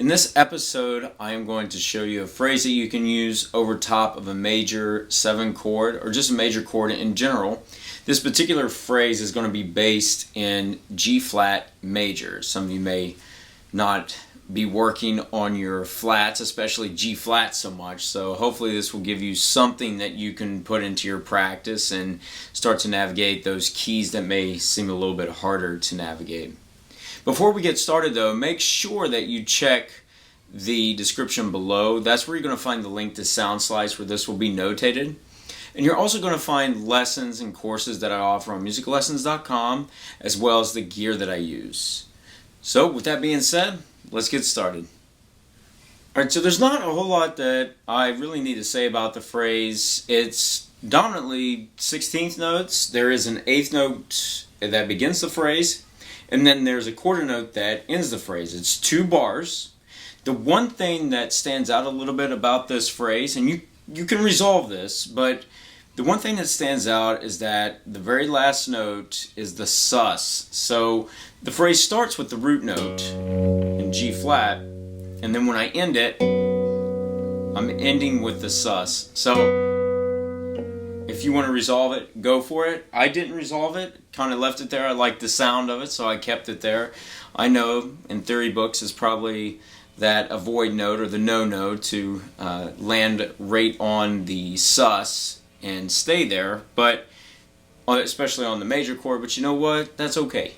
this episode, I am going to show you a phrase that you can use over top of a major 7 chord or just a major chord in general. This particular phrase is going to be based in G flat major. Some of you may not be working on your flats, especially G flat so much, so hopefully this will give you something that you can put into your practice and start to navigate those keys that may seem a little bit harder to navigate. Before we get started though, make sure that you check the description below. That's where you're going to find the link to Soundslice, where this will be notated. And you're also going to find lessons and courses that I offer on musicallessons.com, as well as the gear that I use. So with that being said, let's get started. Alright, so there's not a whole lot that I really need to say about the phrase. It's dominantly 16th notes. There is an 8th note that begins the phrase, and then there's a quarter note that ends the phrase. It's 2 bars. The one thing that stands out a little bit about this phrase, and you can resolve this, but the one thing that stands out is that the very last note is the sus. So the phrase starts with the root note in G flat, and then when I end it, I'm ending with the sus. So if you want to resolve it, go for it. I didn't resolve it, kind of left it there. I liked the sound of it, so I kept it there. I know in theory books is probably that avoid note or the no note to land right on the sus and stay there, but especially on the major chord. But you know what? That's okay.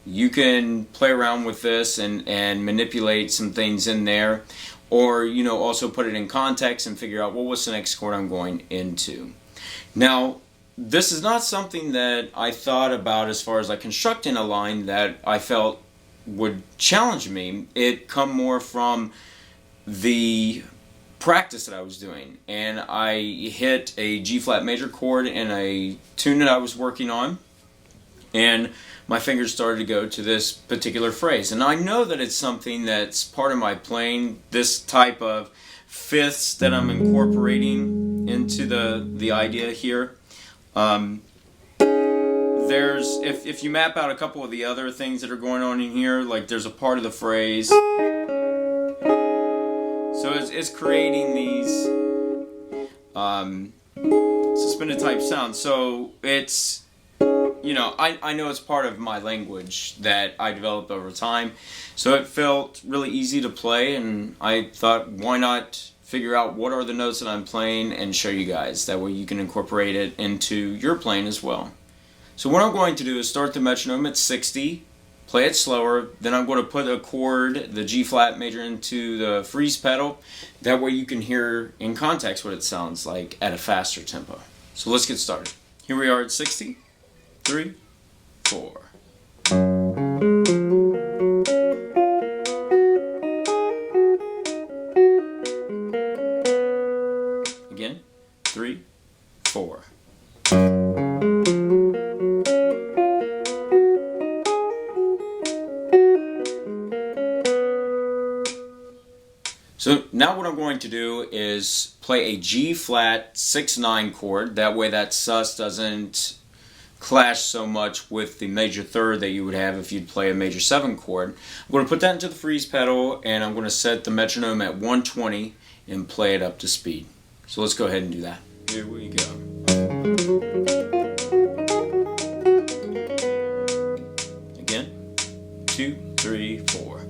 You can play around with this and manipulate some things in there, or also put it in context and figure out, well, what's the next chord I'm going into. Now, this is not something that I thought about as far as like constructing a line that I felt would challenge me. It come more from the practice that I was doing, and I hit a G flat major chord in a tune that I was working on, and my fingers started to go to this particular phrase. And I know that it's something that's part of my playing, this type of fifths that I'm incorporating into the idea here. There's if you map out a couple of the other things that are going on in here, like there's a part of the phrase, so it's creating these suspended type sounds. So it's I know it's part of my language that I developed over time, so it felt really easy to play, and I thought, why not figure out what are the notes that I'm playing and show you guys. That way you can incorporate it into your playing as well. So what I'm going to do is start the metronome at 60, play it slower, then I'm going to put a chord, the G flat major, into the freeze pedal. That way you can hear in context what it sounds like at a faster tempo. So let's get started. Here we are at 60, 3, 4. Again, 3, 4. So now what I'm going to do is play a G flat 6-9 chord. That way that sus doesn't clash so much with the major third that you would have if you'd play a major 7 chord. I'm going to put that into the freeze pedal, and I'm going to set the metronome at 120 and play it up to speed. So let's go ahead and do that. Here we go. Again, 2, 3, 4.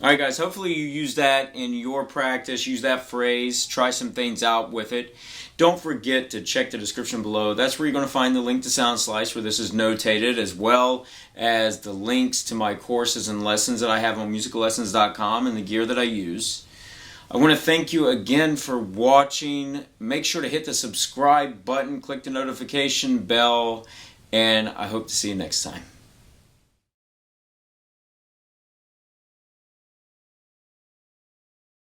Alright guys, hopefully you use that in your practice, use that phrase, try some things out with it. Don't forget to check the description below. That's where you're going to find the link to Soundslice, where this is notated, as well as the links to my courses and lessons that I have on musicallessons.com and the gear that I use. I want to thank you again for watching. Make sure to hit the subscribe button, click the notification bell, and I hope to see you next time.